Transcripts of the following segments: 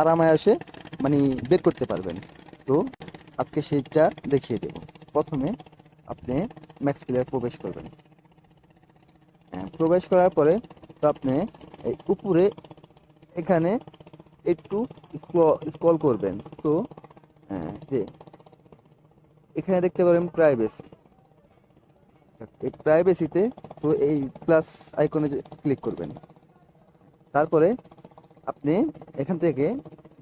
আরামায়াসে মানে বের করতে পারবেন। তো আজকে সেইটা দেখিয়ে দেব। প্রথমে আপনি ম্যাক্স প্লেয়ার প্রবেশ করবেন। প্রবেশ করার পরে তো আপনি এই উপরে এখানে একটু স্ক্রল করবেন। তো যে এখানে দেখতে পারেন প্রাইভেসি। এই প্রাইভেসিতে তো এই প্লাস আইকনে ক্লিক করবেন। তারপরে আপনি এখান থেকে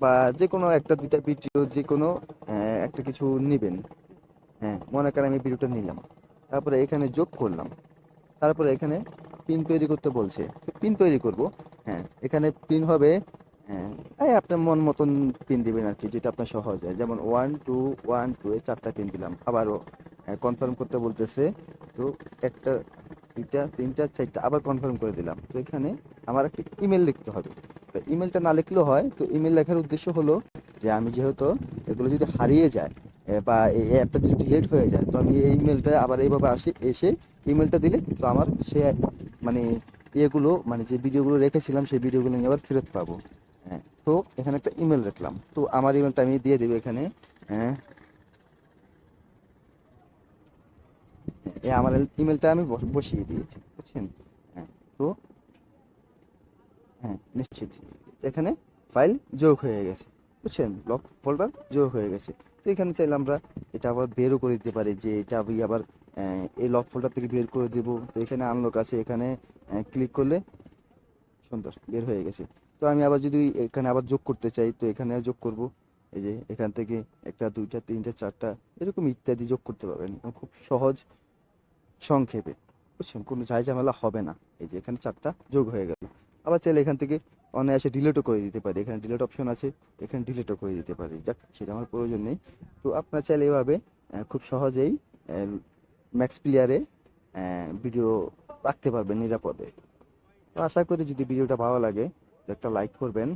বা যে কোনো একটা দুইটা ভিডিও যে কোনো একটা কিছু নেবেন। মনে করেন আমি ভিডিওটা নিলাম, তারপরে এখানে যোগ করলাম, তারপরে এখানে পিন তৈরি করতে বলছে, তো পিন তৈরি করব। এখানে পিন হবে, এই আপনার মন মতন পিন দিবেন আর কি, যেটা আপনার সহজ হয়। যেমন 1 2 1 2 এ 4টা পিন দিলাম। আবারও কনফার্ম করতে বলতেছে, তো একটা দুইটা তিনটা চারটা আবার কনফার্ম করে দিলাম। তো এখানে আমার একটা ইমেল লিখতে হবে। তো ইমেলটা না লিখলেও হয়। তো ইমেল লেখার উদ্দেশ্য হলো যে আমি যেহেতু এগুলো যদি হারিয়ে যায় বা এই অ্যাপটা যদি ডিলিট হয়ে যায়, তো আমি এই ইমেলটা আবার এইভাবে এসে ইমেলটা দিলে তো আমার সে মানে ইয়েগুলো মানে যে ভিডিওগুলো রেখেছিলাম সেই ভিডিওগুলো আমি আবার ফেরত পাবো। তো এখানে একটা ইমেল রাখলাম, তো আমার ইমেলটা আমি দিয়ে দেবো এখানে। হ্যাঁ, আমার ইমেলটা আমি বসিয়ে দিয়েছি, বুঝছেন? হ্যাঁ, তো নিশ্চিত এখানে ফাইল যোগ হয়ে গেছে, বুঝছেন? ব্লক ফোল্ডার যোগ হয়ে গেছে। তো এখানে চাইলে আমরা এটা আবার বেরও করে দিতে পারি, যে এটা আমি আবার এই লক ফোল্ডার থেকে বের করে দেবো। তো এখানে আনলক আছে, এখানে ক্লিক করলে সুন্দর বের হয়ে গেছে। তো আমি আবার যদি এখানে আবার যোগ করতে চাই, তো এখানে যোগ করব। এই যে এখান থেকে একটা দুইটা তিনটা চারটা এরকম ইত্যাদি যোগ করতে পারবেন খুব সহজ সংক্ষেপে, বুঝছেন? কোনো ঝামেলা হবে না। এই যে এখানে চারটা যোগ হয়ে গেল। আবার চাইলে এখান থেকে অনায়াসে ডিলিটও করে দিতে পারি, এখানে ডিলিট অপশন আছে, এখানে ডিলিটও করে দিতে পারি। যাক, সেটা আমার প্রয়োজন নেই। তো আপনারা চাইলে এভাবে খুব সহজেই ম্যাক্স প্লেয়ারে ভিডিও রাখতে পারবেন নিরাপদে। তো আশা করি যদি ভিডিওটা ভালো লাগে তো একটা লাইক করবেন।